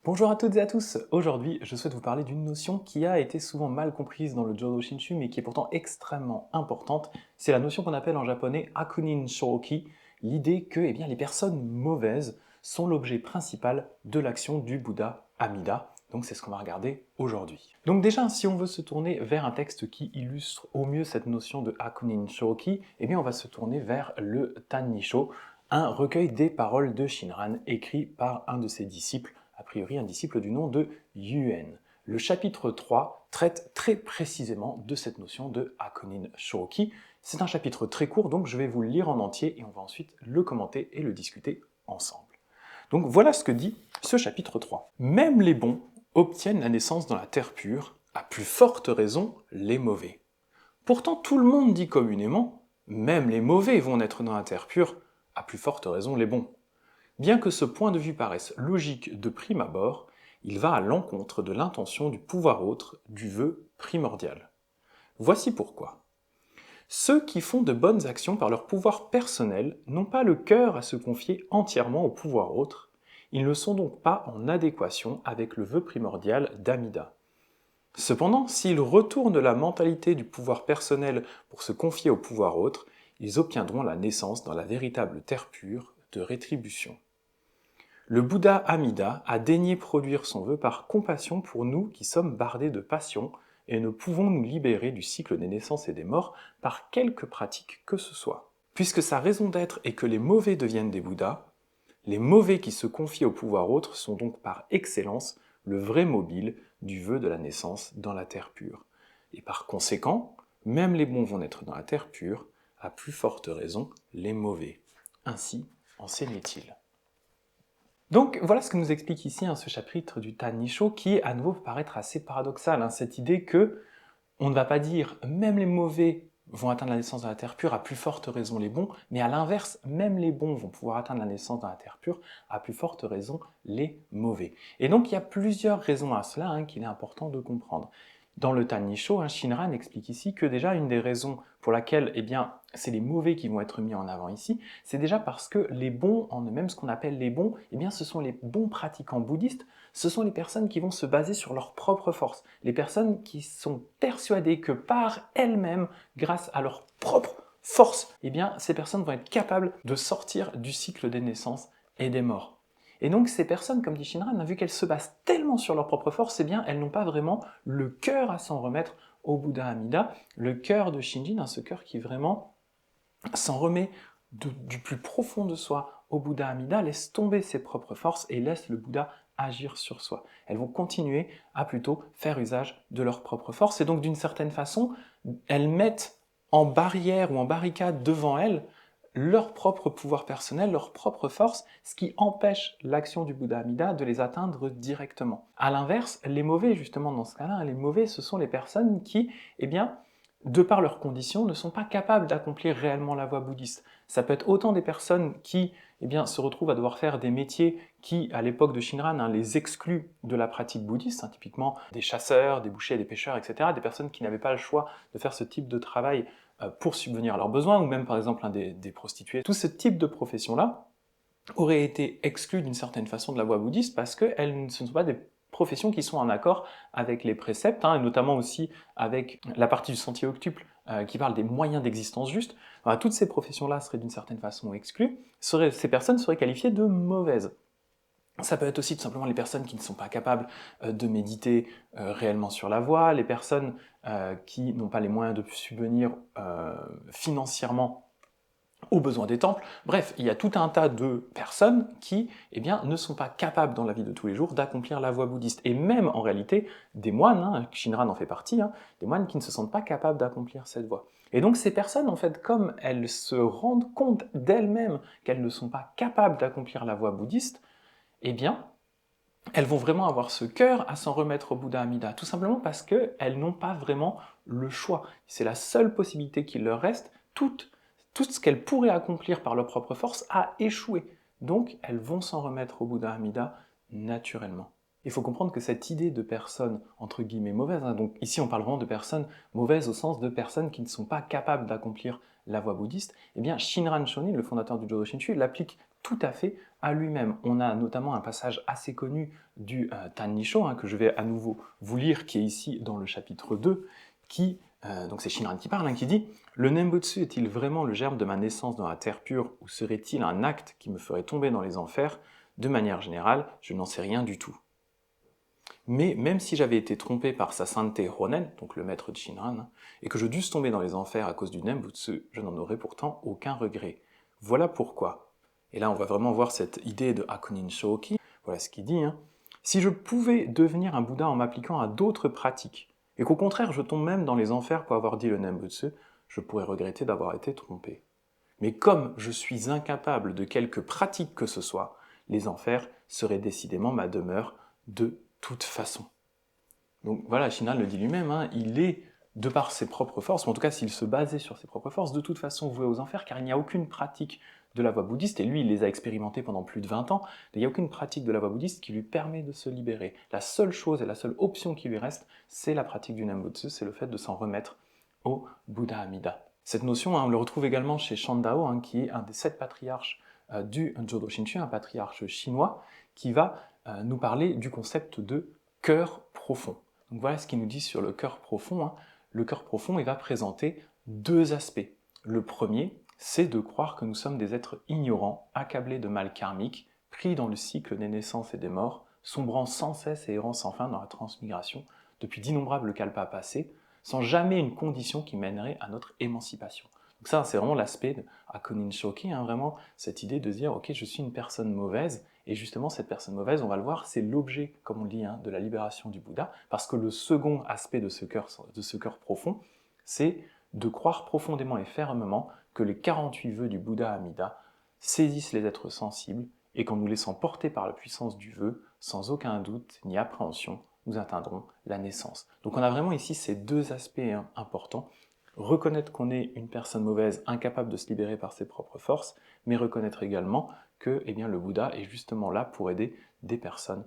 Bonjour à toutes et à tous. Aujourd'hui, je souhaite vous parler d'une notion qui a été souvent mal comprise dans le Jodo Shinshu, mais qui est pourtant extrêmement importante. C'est la notion qu'on appelle en japonais Akunin Shōki, l'idée que les personnes mauvaises sont l'objet principal de l'action du Bouddha Amida. Donc c'est ce qu'on va regarder aujourd'hui. Donc déjà, si on veut se tourner vers un texte qui illustre au mieux cette notion de Akunin Shōki, on va se tourner vers le Tannisho, un recueil des paroles de Shinran écrit par un de ses disciples, a priori un disciple du nom de Yuen. Le chapitre 3 traite très précisément de cette notion de Hakunin Shōki. C'est un chapitre très court, donc je vais vous le lire en entier et on va ensuite le commenter et le discuter ensemble. Donc voilà ce que dit ce chapitre 3. Même les bons obtiennent la naissance dans la terre pure, à plus forte raison les mauvais. Pourtant tout le monde dit communément, même les mauvais vont naître dans la terre pure, à plus forte raison les bons. Bien que ce point de vue paraisse logique de prime abord, il va à l'encontre de l'intention du pouvoir autre, du vœu primordial. Voici pourquoi. Ceux qui font de bonnes actions par leur pouvoir personnel n'ont pas le cœur à se confier entièrement au pouvoir autre, ils ne sont donc pas en adéquation avec le vœu primordial d'Amida. Cependant, s'ils retournent la mentalité du pouvoir personnel pour se confier au pouvoir autre, ils obtiendront la naissance dans la véritable terre pure de rétribution. Le Bouddha Amida a daigné produire son vœu par compassion pour nous qui sommes bardés de passion et ne pouvons nous libérer du cycle des naissances et des morts par quelque pratique que ce soit. Puisque sa raison d'être est que les mauvais deviennent des Bouddhas, les mauvais qui se confient au pouvoir autre sont donc par excellence le vrai mobile du vœu de la naissance dans la terre pure. Et par conséquent, même les bons vont naître dans la terre pure, à plus forte raison les mauvais. Ainsi enseignait-il. Donc voilà ce que nous explique ici ce chapitre du Tannisho qui à nouveau peut paraître assez paradoxal, cette idée que on ne va pas dire même les mauvais vont atteindre la naissance dans la terre pure, à plus forte raison les bons, mais à l'inverse, même les bons vont pouvoir atteindre la naissance dans la terre pure, à plus forte raison les mauvais. Et donc il y a plusieurs raisons à cela qu'il est important de comprendre. Dans le Tannisho, Shinran explique ici que déjà une des raisons pour laquelle c'est les mauvais qui vont être mis en avant ici, c'est déjà parce que les bons en eux-mêmes, ce qu'on appelle les bons, ce sont les bons pratiquants bouddhistes, ce sont les personnes qui vont se baser sur leur propre force, les personnes qui sont persuadées que par elles-mêmes, grâce à leur propre force, ces personnes vont être capables de sortir du cycle des naissances et des morts. Et donc ces personnes, comme dit Shinran, vu qu'elles se basent tellement sur leur propre force, elles n'ont pas vraiment le cœur à s'en remettre au Bouddha Amida, le cœur de Shinjin, ce cœur qui vraiment s'en remet du plus profond de soi au Bouddha Amida, laisse tomber ses propres forces et laisse le Bouddha agir sur soi. Elles vont continuer à plutôt faire usage de leur propre force et donc d'une certaine façon, elles mettent en barrière ou en barricade devant elles leur propre pouvoir personnel, leur propre force, ce qui empêche l'action du Bouddha Amida de les atteindre directement. A l'inverse, les mauvais, justement dans ce cas-là, les mauvais, ce sont les personnes qui, de par leurs conditions, ne sont pas capables d'accomplir réellement la voie bouddhiste. Ça peut être autant des personnes qui se retrouvent à devoir faire des métiers qui, à l'époque de Shinran, les excluent de la pratique bouddhiste, typiquement des chasseurs, des bouchers, des pêcheurs, etc., des personnes qui n'avaient pas le choix de faire ce type de travail pour subvenir à leurs besoins, ou même par exemple des prostituées. Tout ce type de profession-là aurait été exclu d'une certaine façon de la voie bouddhiste parce que ce ne sont pas des professions qui sont en accord avec les préceptes, et notamment aussi avec la partie du sentier octuple qui parle des moyens d'existence juste. Voilà, toutes ces professions-là seraient d'une certaine façon exclues, ces personnes seraient qualifiées de mauvaises. Ça peut être aussi tout simplement les personnes qui ne sont pas capables de méditer réellement sur la voie, les personnes qui n'ont pas les moyens de subvenir financièrement aux besoins des temples. Bref, il y a tout un tas de personnes qui ne sont pas capables dans la vie de tous les jours d'accomplir la voie bouddhiste. Et même en réalité, des moines, Shinran en fait partie, des moines qui ne se sentent pas capables d'accomplir cette voie. Et donc ces personnes, en fait, comme elles se rendent compte d'elles-mêmes qu'elles ne sont pas capables d'accomplir la voie bouddhiste, elles vont vraiment avoir ce cœur à s'en remettre au Bouddha Amida, tout simplement parce qu'elles n'ont pas vraiment le choix. C'est la seule possibilité qu'il leur reste, tout ce qu'elles pourraient accomplir par leur propre force a échoué. Donc elles vont s'en remettre au Bouddha Amida naturellement. Il faut comprendre que cette idée de personnes entre guillemets mauvaises, donc ici on parle vraiment de personnes mauvaises au sens de personnes qui ne sont pas capables d'accomplir la voie bouddhiste, Shinran Shonin, le fondateur du Jodo Shinshu, l'applique tout à fait à lui-même. On a notamment un passage assez connu du Tannisho, que je vais à nouveau vous lire, qui est ici dans le chapitre 2, donc c'est Shinran qui parle, qui dit « Le Nembutsu est-il vraiment le germe de ma naissance dans la terre pure, ou serait-il un acte qui me ferait tomber dans les enfers? De manière générale, je n'en sais rien du tout. » Mais même si j'avais été trompé par sa sainteté Honen, donc le maître de Shinran, et que je dusse tomber dans les enfers à cause du Nembutsu, je n'en aurais pourtant aucun regret. Voilà pourquoi. Et là, on va vraiment voir cette idée de Hakunin Shoki. Voilà ce qu'il dit. Si je pouvais devenir un Bouddha en m'appliquant à d'autres pratiques, et qu'au contraire je tombe même dans les enfers pour avoir dit le Nembutsu, je pourrais regretter d'avoir été trompé. Mais comme je suis incapable de quelque pratique que ce soit, les enfers seraient décidément ma demeure de toute façon. Donc voilà, Shinran le dit lui-même, il est, de par ses propres forces, ou en tout cas s'il se basait sur ses propres forces, de toute façon voué aux enfers, car il n'y a aucune pratique de la voie bouddhiste, et lui il les a expérimentées pendant plus de 20 ans, il n'y a aucune pratique de la voie bouddhiste qui lui permet de se libérer. La seule chose et la seule option qui lui reste, c'est la pratique du Nembutsu, c'est le fait de s'en remettre au Bouddha Amida. Cette notion, on le retrouve également chez Shandao, qui est un des 7 patriarches du Jodo Shinshu, un patriarche chinois, qui va nous parler du concept de cœur profond. Donc voilà ce qu'il nous dit sur le cœur profond. Le cœur profond, il va présenter 2 aspects. Le premier, c'est de croire que nous sommes des êtres ignorants, accablés de mal karmique, pris dans le cycle des naissances et des morts, sombrant sans cesse et errant sans fin dans la transmigration, depuis d'innombrables kalpas passés, sans jamais une condition qui mènerait à notre émancipation. Donc ça, c'est vraiment l'aspect de Hakunin Shoki, vraiment cette idée de dire « Ok, je suis une personne mauvaise », et justement, cette personne mauvaise, on va le voir, c'est l'objet, comme on le dit, de la libération du Bouddha, parce que le second aspect de ce cœur profond, c'est de croire profondément et fermement que les 48 vœux du Bouddha Amida saisissent les êtres sensibles, et qu'en nous laissant porter par la puissance du vœu, sans aucun doute ni appréhension, nous atteindrons la naissance. Donc on a vraiment ici ces 2 aspects importants. Reconnaître qu'on est une personne mauvaise, incapable de se libérer par ses propres forces, mais reconnaître également que le Bouddha est justement là pour aider des personnes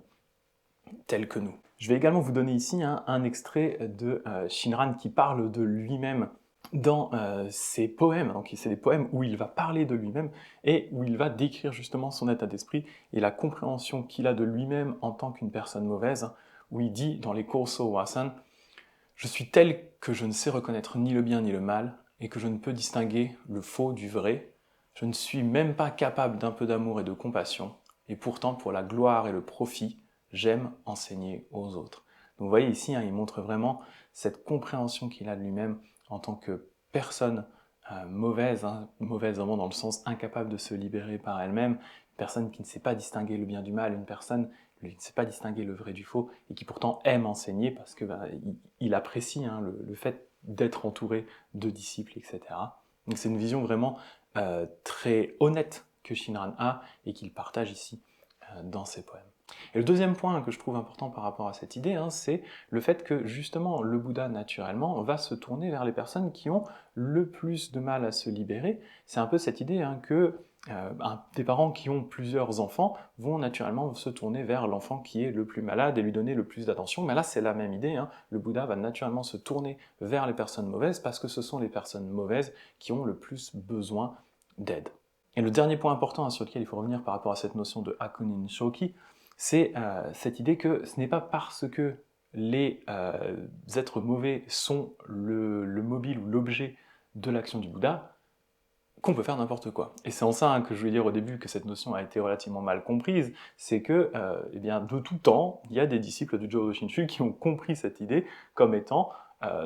telles que nous. Je vais également vous donner ici un extrait de Shinran qui parle de lui-même dans ses poèmes. Donc c'est des poèmes où il va parler de lui-même et où il va décrire justement son état d'esprit et la compréhension qu'il a de lui-même en tant qu'une personne mauvaise, où il dit dans les Koso Wasan « Je suis tel que je ne sais reconnaître ni le bien ni le mal, et que je ne peux distinguer le faux du vrai. Je ne suis même pas capable d'un peu d'amour et de compassion, et pourtant pour la gloire et le profit, j'aime enseigner aux autres. » Donc vous voyez ici, il montre vraiment cette compréhension qu'il a de lui-même en tant que personne mauvaise, mauvaise vraiment dans le sens incapable de se libérer par elle-même, une personne qui ne sait pas distinguer le bien du mal, une personne qui ne sait pas distinguer le vrai du faux, et qui pourtant aime enseigner parce que il apprécie le fait d'être entouré de disciples, etc. Donc c'est une vision vraiment très honnête que Shinran a et qu'il partage ici dans ses poèmes. Et le deuxième point que je trouve important par rapport à cette idée, c'est le fait que justement le Bouddha naturellement va se tourner vers les personnes qui ont le plus de mal à se libérer. C'est un peu cette idée que des parents qui ont plusieurs enfants vont naturellement se tourner vers l'enfant qui est le plus malade et lui donner le plus d'attention. Mais là, c'est la même idée. Le Bouddha va naturellement se tourner vers les personnes mauvaises parce que ce sont les personnes mauvaises qui ont le plus besoin d'aide. Et le dernier point important sur lequel il faut revenir par rapport à cette notion de Hakunin Shoki, c'est cette idée que ce n'est pas parce que les êtres mauvais sont le mobile ou l'objet de l'action du Bouddha qu'on peut faire n'importe quoi. Et c'est en ça que je voulais dire au début que cette notion a été relativement mal comprise, c'est que de tout temps, il y a des disciples du Jodo Shinshu qui ont compris cette idée comme étant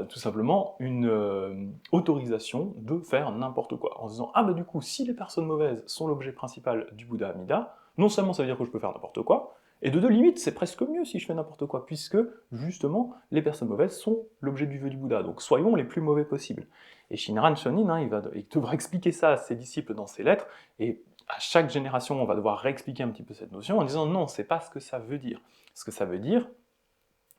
tout simplement une autorisation de faire n'importe quoi, en se disant « Ah du coup, si les personnes mauvaises sont l'objet principal du Bouddha Amida, non seulement ça veut dire que je peux faire n'importe quoi, et de deux limites, c'est presque mieux si je fais n'importe quoi, puisque justement, les personnes mauvaises sont l'objet du vœu du Bouddha, donc soyons les plus mauvais possibles. » Et Shinran Shonin, il devra expliquer ça à ses disciples dans ses lettres, et à chaque génération, on va devoir réexpliquer un petit peu cette notion en disant non, c'est pas ce que ça veut dire. Ce que ça veut dire,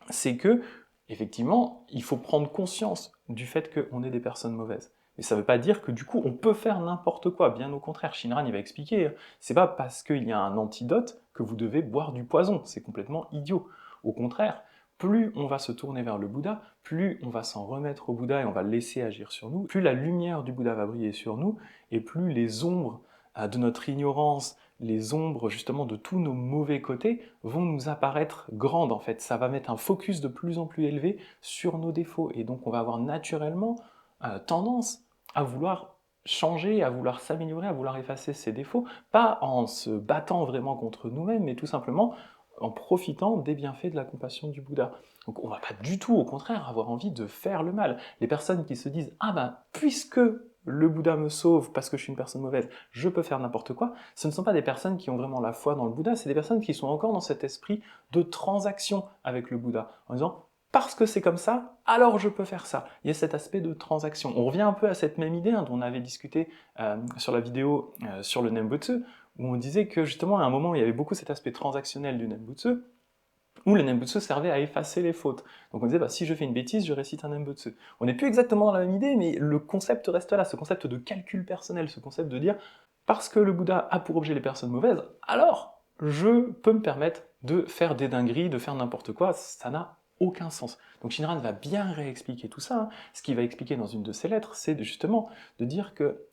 c'est que, effectivement, il faut prendre conscience du fait qu'on est des personnes mauvaises. Mais ça ne veut pas dire que du coup on peut faire n'importe quoi, bien au contraire, Shinran il va expliquer, c'est pas parce qu'il y a un antidote que vous devez boire du poison, c'est complètement idiot. Au contraire, plus on va se tourner vers le Bouddha, plus on va s'en remettre au Bouddha et on va le laisser agir sur nous, plus la lumière du Bouddha va briller sur nous, et plus les ombres de notre ignorance, les ombres justement de tous nos mauvais côtés vont nous apparaître grandes en fait. Ça va mettre un focus de plus en plus élevé sur nos défauts et donc on va avoir naturellement tendance à vouloir changer, à vouloir s'améliorer, à vouloir effacer ses défauts, pas en se battant vraiment contre nous-mêmes, mais tout simplement en profitant des bienfaits de la compassion du Bouddha. Donc on va pas du tout, au contraire, avoir envie de faire le mal. Les personnes qui se disent « Ah ben, puisque le Bouddha me sauve parce que je suis une personne mauvaise, je peux faire n'importe quoi », ce ne sont pas des personnes qui ont vraiment la foi dans le Bouddha, c'est des personnes qui sont encore dans cet esprit de transaction avec le Bouddha, en disant parce que c'est comme ça, alors je peux faire ça. Il y a cet aspect de transaction. On revient un peu à cette même idée dont on avait discuté sur la vidéo sur le Nembutsu, où on disait que justement à un moment il y avait beaucoup cet aspect transactionnel du Nembutsu, où le Nembutsu servait à effacer les fautes. Donc on disait, si je fais une bêtise, je récite un Nembutsu. On n'est plus exactement dans la même idée, mais le concept reste là, ce concept de calcul personnel, ce concept de dire, parce que le Bouddha a pour objet les personnes mauvaises, alors je peux me permettre de faire des dingueries, de faire n'importe quoi, ça n'a aucun sens. Donc Shinran va bien réexpliquer tout ça, Ce qu'il va expliquer dans une de ses lettres, c'est justement de dire que,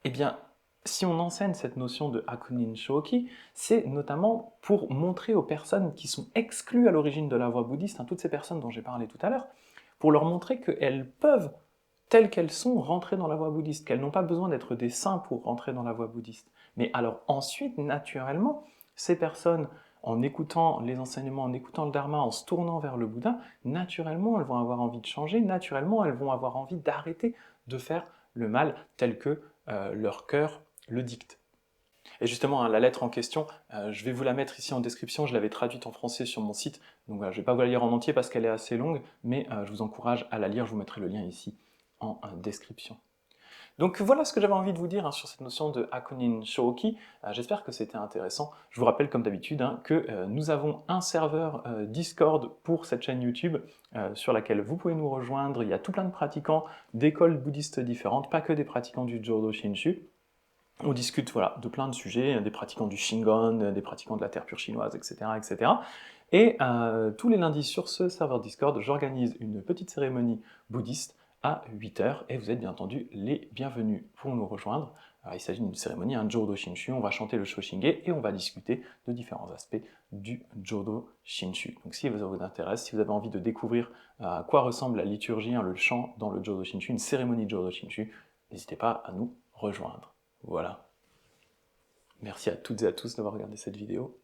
eh bien, si on enseigne cette notion de Hakunin Shoki, c'est notamment pour montrer aux personnes qui sont exclues à l'origine de la voie bouddhiste, toutes ces personnes dont j'ai parlé tout à l'heure, pour leur montrer qu'elles peuvent, telles qu'elles sont, rentrer dans la voie bouddhiste, qu'elles n'ont pas besoin d'être des saints pour rentrer dans la voie bouddhiste. Mais alors ensuite, naturellement, ces personnes, en écoutant les enseignements, en écoutant le Dharma, en se tournant vers le Bouddha, naturellement, elles vont avoir envie de changer, naturellement, elles vont avoir envie d'arrêter de faire le mal tel que leur cœur le dicte. Et justement, la lettre en question, je vais vous la mettre ici en description, je l'avais traduite en français sur mon site, donc je ne vais pas vous la lire en entier parce qu'elle est assez longue, mais je vous encourage à la lire, je vous mettrai le lien ici en description. Donc voilà ce que j'avais envie de vous dire sur cette notion de Hakunin Shōki. J'espère que c'était intéressant. Je vous rappelle comme d'habitude que nous avons un serveur Discord pour cette chaîne YouTube sur laquelle vous pouvez nous rejoindre. Il y a tout plein de pratiquants d'écoles bouddhistes différentes, pas que des pratiquants du Jodo Shinshu. On discute de plein de sujets, des pratiquants du Shingon, des pratiquants de la terre pure chinoise, etc. etc. Et tous les lundis sur ce serveur Discord, j'organise une petite cérémonie bouddhiste à 8h, et vous êtes bien entendu les bienvenus pour nous rejoindre. Alors, il s'agit d'une cérémonie, un Jodo Shinshu, on va chanter le Shoshinge et on va discuter de différents aspects du Jodo Shinshu. Donc si ça vous intéresse, si vous avez envie de découvrir à quoi ressemble la liturgie, le chant dans le Jodo Shinshu, une cérémonie Jodo Shinshu, n'hésitez pas à nous rejoindre. Voilà. Merci à toutes et à tous d'avoir regardé cette vidéo.